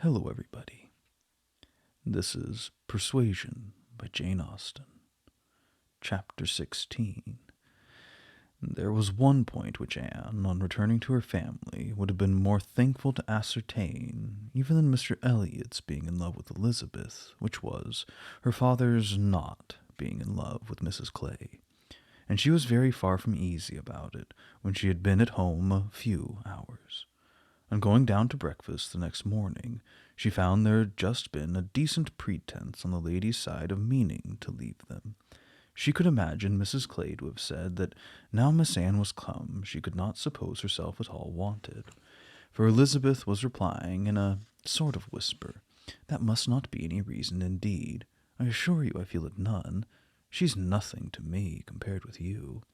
Hello, everybody. This is Persuasion by Jane Austen, Chapter 16. There was one point which Anne, on returning to her family, would have been more thankful to ascertain, even than Mr. Elliot's being in love with Elizabeth, which was her father's not being in love with Mrs. Clay, and she was very far from easy about it when she had been at home a few hours. On going down to breakfast the next morning, she found there had just been a decent pretense on the lady's side of meaning to leave them. She could imagine Mrs. Clay to have said that now Miss Anne was come, she could not suppose herself at all wanted. For Elizabeth was replying in a sort of whisper, "That must not be any reason indeed. I assure you I feel it none. She's nothing to me compared with you."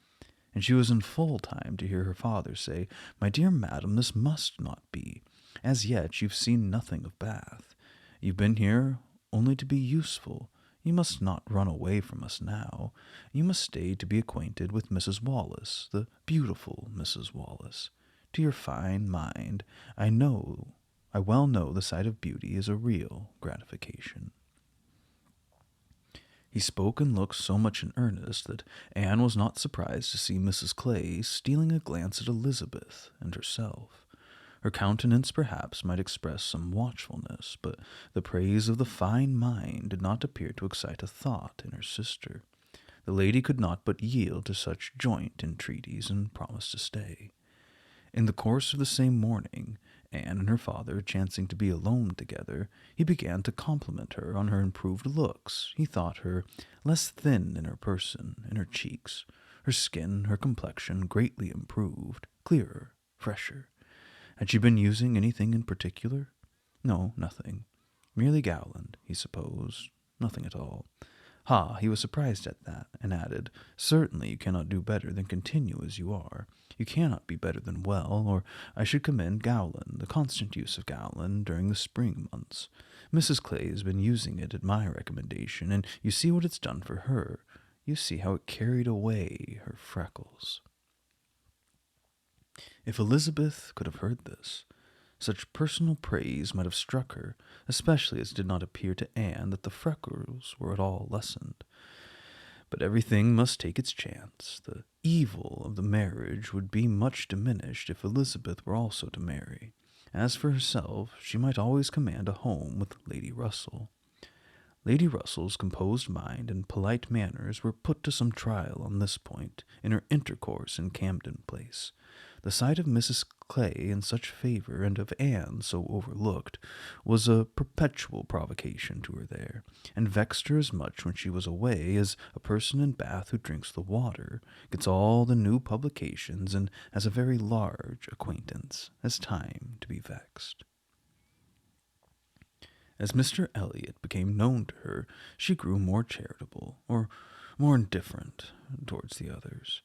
And she was in full time to hear her father say, "My dear madam, this must not be. As yet you've seen nothing of Bath. You've been here only to be useful. You must not run away from us now. You must stay to be acquainted with Mrs. Wallace, the beautiful Mrs. Wallace. To your fine mind, I well know the sight of beauty is a real gratification." He spoke and looked so much in earnest that Anne was not surprised to see Mrs. Clay stealing a glance at Elizabeth and herself. Her countenance perhaps might express some watchfulness, but the praise of the fine mind did not appear to excite a thought in her sister. The lady could not but yield to such joint entreaties and promised to stay. In the course of the same morning, Anne and her father chancing to be alone together, he began to compliment her on her improved looks. He thought her less thin in her person, in her cheeks, her skin, her complexion greatly improved, clearer, fresher. Had she been using anything in particular? No, nothing. Merely Gowland, he supposed. Nothing at all. Ha, he was surprised at that, and added, "Certainly you cannot do better than continue as you are. You cannot be better than well, or I should commend Gowland, the constant use of Gowland during the spring months. Mrs. Clay has been using it at my recommendation, and you see what it's done for her. You see how it carried away her freckles." If Elizabeth could have heard this, such personal praise might have struck her, especially as it did not appear to Anne that the freckles were at all lessened. But everything must take its chance. The evil of the marriage would be much diminished if Elizabeth were also to marry. As for herself, she might always command a home with Lady Russell. Lady Russell's composed mind and polite manners were put to some trial on this point in her intercourse in Camden Place. The sight of Mrs. Clay in such favor, and of Anne so overlooked, was a perpetual provocation to her there, and vexed her as much when she was away as a person in Bath who drinks the water, gets all the new publications, and has a very large acquaintance, has time to be vexed. As Mr. Elliot became known to her, she grew more charitable, or more indifferent towards the others.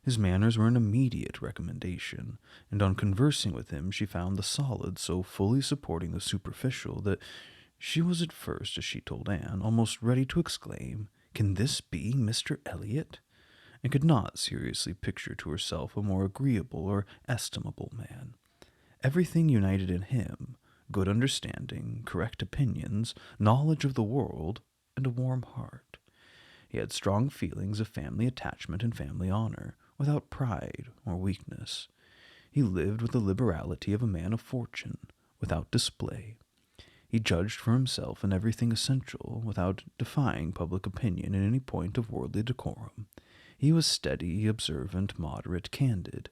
His manners were an immediate recommendation, and on conversing with him she found the solid so fully supporting the superficial that she was at first, as she told Anne, almost ready to exclaim, "Can this be Mr. Elliot?" and could not seriously picture to herself a more agreeable or estimable man. Everything united in him, good understanding, correct opinions, knowledge of the world, and a warm heart. He had strong feelings of family attachment and family honor, without pride or weakness. He lived with the liberality of a man of fortune, without display. He judged for himself in everything essential, without defying public opinion in any point of worldly decorum. He was steady, observant, moderate, candid,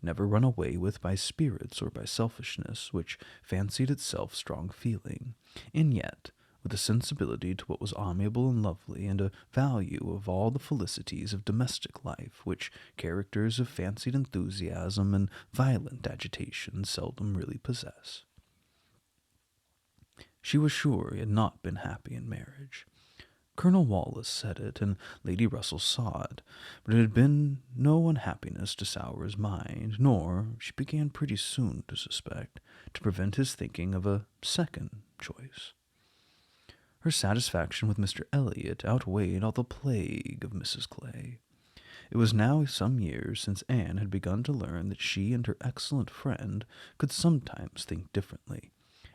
never run away with by spirits or by selfishness, which fancied itself strong feeling, and yet with a sensibility to what was amiable and lovely, and a value of all the felicities of domestic life, which characters of fancied enthusiasm and violent agitation seldom really possess. She was sure he had not been happy in marriage. Colonel Wallace said it, and Lady Russell saw it, but it had been no unhappiness to sour his mind, nor, she began pretty soon to suspect, to prevent his thinking of a second choice. Her satisfaction with Mr. Elliot outweighed all the plague of Mrs. Clay. It was now some years since Anne had begun to learn that she and her excellent friend could sometimes think differently,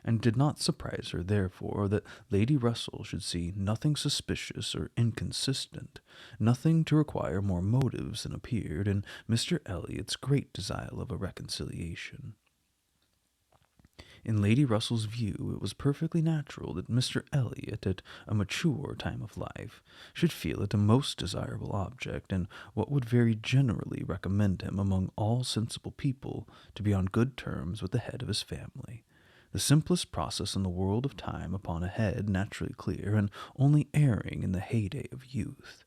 and did not surprise her, therefore, that Lady Russell should see nothing suspicious or inconsistent, nothing to require more motives than appeared in Mr. Elliot's great desire of a reconciliation. In Lady Russell's view, it was perfectly natural that Mr. Elliot, at a mature time of life, should feel it a most desirable object, and what would very generally recommend him among all sensible people to be on good terms with the head of his family. The simplest process in the world of time upon a head naturally clear, and only erring in the heyday of youth.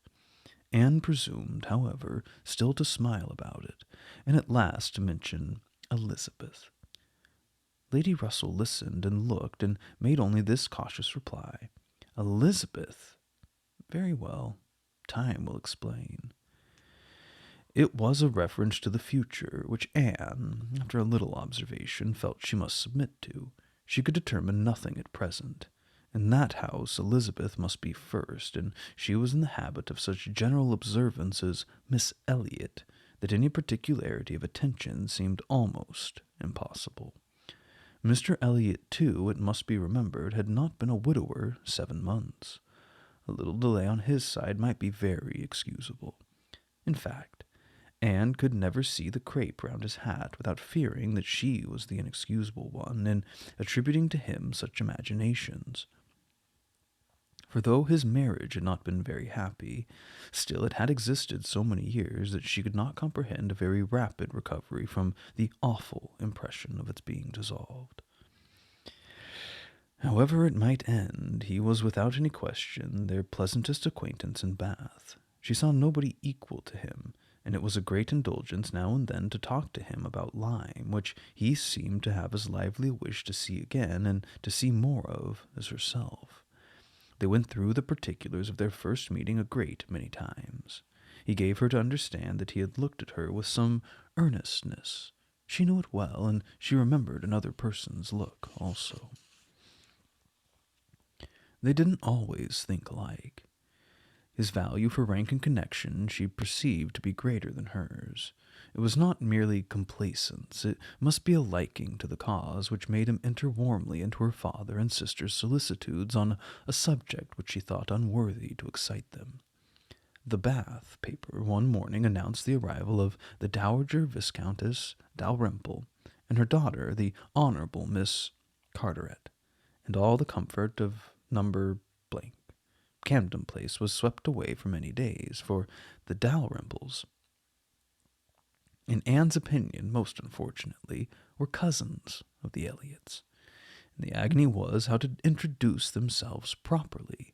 Anne presumed, however, still to smile about it, and at last to mention Elizabeth. Lady Russell listened and looked, and made only this cautious reply. Elizabeth? Very well. Time will explain. It was a reference to the future, which Anne, after a little observation, felt she must submit to. She could determine nothing at present. In that house Elizabeth must be first, and she was in the habit of such general observance as Miss Elliot, that any particularity of attention seemed almost impossible. Mr. Elliot, too, it must be remembered, had not been a widower 7 months. A little delay on his side might be very excusable. In fact, Anne could never see the crape round his hat without fearing that she was the inexcusable one, and attributing to him such imaginations. For though his marriage had not been very happy, still it had existed so many years that she could not comprehend a very rapid recovery from the awful impression of its being dissolved. However it might end, he was without any question their pleasantest acquaintance in Bath. She saw nobody equal to him, and it was a great indulgence now and then to talk to him about Lyme, which he seemed to have as lively a wish to see again and to see more of as herself. They went through the particulars of their first meeting a great many times. He gave her to understand that he had looked at her with some earnestness. She knew it well, and she remembered another person's look also. They didn't always think alike. His value for rank and connection she perceived to be greater than hers. It was not merely complacence, it must be a liking to the cause which made him enter warmly into her father and sister's solicitudes on a subject which she thought unworthy to excite them. The Bath paper one morning announced the arrival of the Dowager Viscountess Dalrymple and her daughter, the Honourable Miss Carteret, and all the comfort of number blank. Camden Place was swept away for many days, for the Dalrymples, in Anne's opinion, most unfortunately, were cousins of the Elliots, and the agony was how to introduce themselves properly.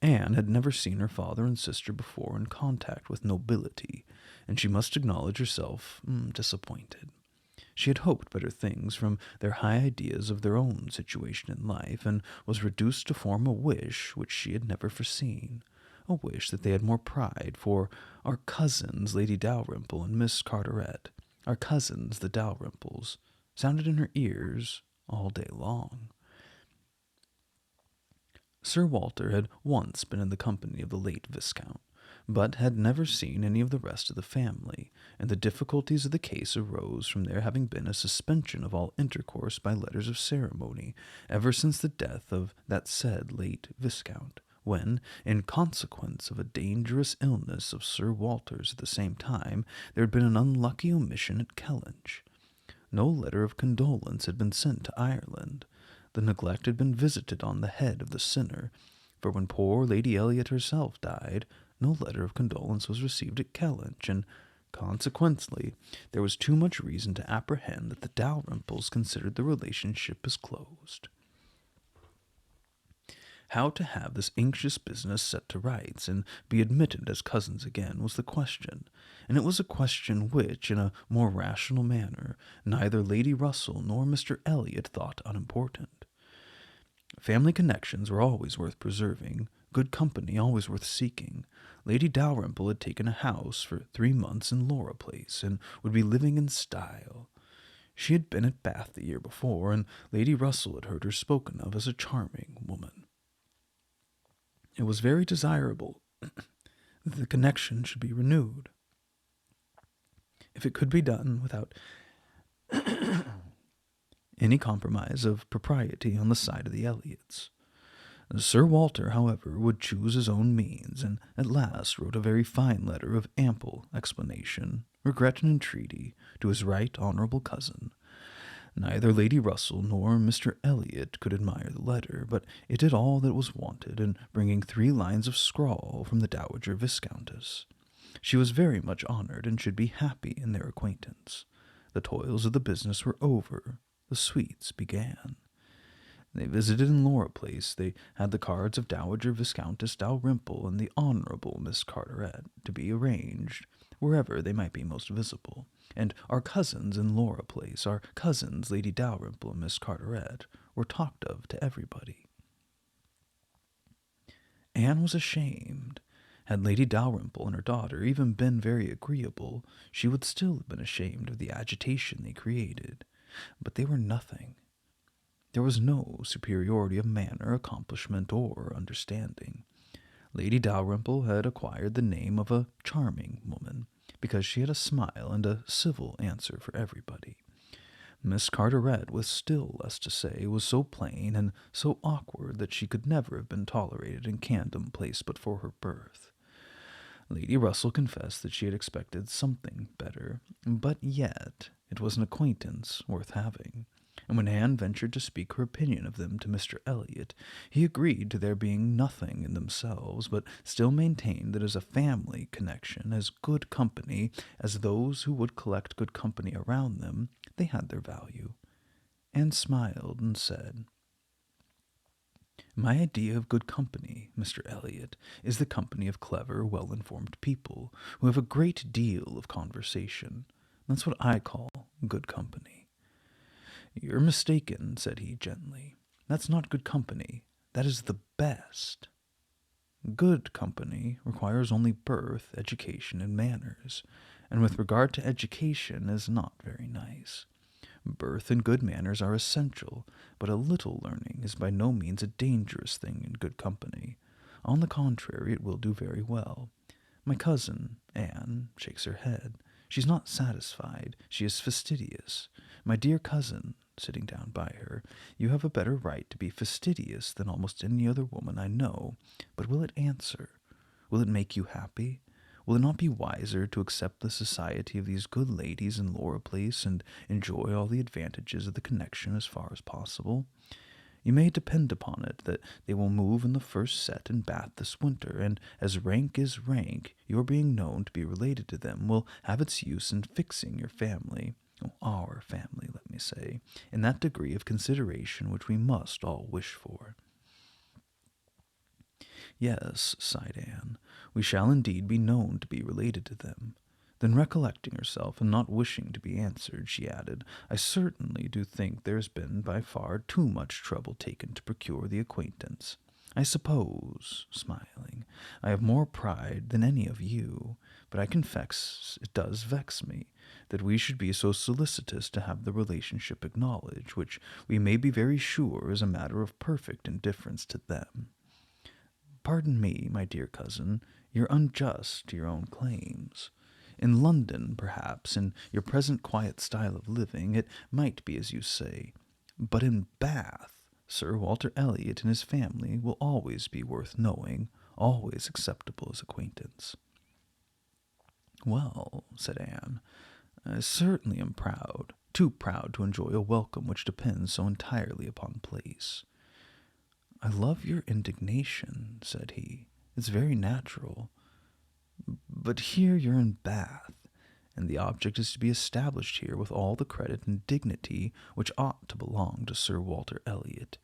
Anne had never seen her father and sister before in contact with nobility, and she must acknowledge herself disappointed. She had hoped better things from their high ideas of their own situation in life, and was reduced to form a wish which she had never foreseen, a wish that they had more pride, for our cousins, Lady Dalrymple and Miss Carteret, our cousins, the Dalrymples, sounded in her ears all day long. Sir Walter had once been in the company of the late Viscount, but had never seen any of the rest of the family, and the difficulties of the case arose from there having been a suspension of all intercourse by letters of ceremony ever since the death of that said late Viscount, when, in consequence of a dangerous illness of Sir Walter's at the same time, there had been an unlucky omission at Kellynch. No letter of condolence had been sent to Ireland. The neglect had been visited on the head of the sinner, for when poor Lady Elliot herself died, no letter of condolence was received at Kellynch, and consequently there was too much reason to apprehend that the Dalrymples considered the relationship as closed. How to have this anxious business set to rights and be admitted as cousins again was the question, and it was a question which, in a more rational manner, neither Lady Russell nor Mr. Elliot thought unimportant. Family connections were always worth preserving, good company always worth seeking. Lady Dalrymple had taken a house for 3 months in Laura Place, and would be living in style. She had been at Bath the year before, and Lady Russell had heard her spoken of as a charming woman. It was very desirable that the connection should be renewed. If it could be done without any compromise of propriety on the side of the Elliots. Sir Walter, however, would choose his own means, and at last wrote a very fine letter of ample explanation, regret, and entreaty to his right honourable cousin. Neither Lady Russell nor Mr. Elliot could admire the letter, but it did all that was wanted in bringing 3 lines of scrawl from the Dowager Viscountess. She was very much honoured, and should be happy in their acquaintance. The toils of the business were over. The sweets began. They visited in Laura Place. They had the cards of Dowager Viscountess Dalrymple and the Honourable Miss Carteret to be arranged wherever they might be most visible, and our cousins in Laura Place, our cousins Lady Dalrymple and Miss Carteret, were talked of to everybody. Anne was ashamed. Had Lady Dalrymple and her daughter even been very agreeable, she would still have been ashamed of the agitation they created. But they were nothing. There was no superiority of manner, accomplishment, or understanding. Lady Dalrymple had acquired the name of a charming woman, because she had a smile and a civil answer for everybody. Miss Carteret, with still less to say, was so plain and so awkward that she could never have been tolerated in Camden Place but for her birth. Lady Russell confessed that she had expected something better, but yet it was an acquaintance worth having. And when Anne ventured to speak her opinion of them to Mr. Elliot, he agreed to their being nothing in themselves, but still maintained that as a family connection, as good company, as those who would collect good company around them, they had their value. Anne smiled and said, "My idea of good company, Mr. Elliot, is the company of clever, well-informed people, who have a great deal of conversation. That's what I call good company." "You're mistaken," said he gently. "That's not good company. That is the best. Good company requires only birth, education, and manners, and with regard to education is not very nice. Birth and good manners are essential, but a little learning is by no means a dangerous thing in good company. On the contrary, it will do very well. My cousin, Anne, shakes her head. She's not satisfied. She is fastidious. My dear cousin, sitting down by her, you have a better right to be fastidious than almost any other woman I know, but will it answer? Will it make you happy? Will it not be wiser to accept the society of these good ladies in Laura Place and enjoy all the advantages of the connection as far as possible? You may depend upon it that they will move in the first set in Bath this winter, and as rank is rank, your being known to be related to them will have its use in fixing your family, our family, let me say, in that degree of consideration which we must all wish for." "Yes," sighed Anne, "we shall indeed be known to be related to them." Then recollecting herself, and not wishing to be answered, she added, "I certainly do think there has been by far too much trouble taken to procure the acquaintance. I suppose," smiling, "I have more pride than any of you, but I confess it does vex me that we should be so solicitous to have the relationship acknowledged, which we may be very sure is a matter of perfect indifference to them. Pardon me, my dear cousin, you're unjust to your own claims. In London, perhaps, in your present quiet style of living, it might be as you say, but in Bath, Sir Walter Elliot and his family will always be worth knowing, always acceptable as acquaintance." "Well," said Anne, "I certainly am proud, too proud to enjoy a welcome which depends so entirely upon place." "I love your indignation," said he. "It's very natural. But here you're in Bath, and the object is to be established here with all the credit and dignity which ought to belong to Sir Walter Elliot.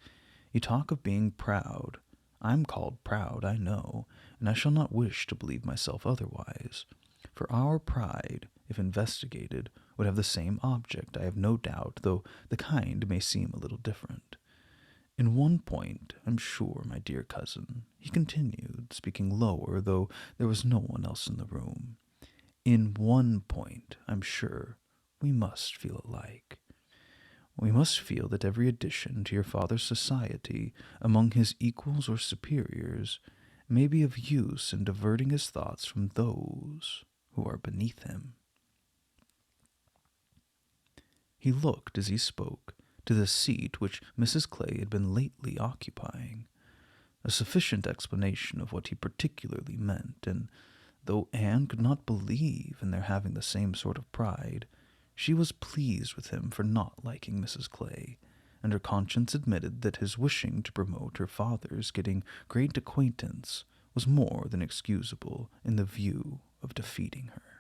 You talk of being proud. I'm called proud, I know, and I shall not wish to believe myself otherwise. For our pride, if investigated, would have the same object, I have no doubt, though the kind may seem a little different. In one point, I'm sure, my dear cousin," he continued, speaking lower, though there was no one else in the room, "in one point, I'm sure, we must feel alike. We must feel that every addition to your father's society among his equals or superiors may be of use in diverting his thoughts from those who are beneath him." He looked, as he spoke, to the seat which Mrs. Clay had been lately occupying. A sufficient explanation of what he particularly meant, and though Anne could not believe in their having the same sort of pride, she was pleased with him for not liking Mrs. Clay, and her conscience admitted that his wishing to promote her father's getting great acquaintance was more than excusable in the view of defeating her.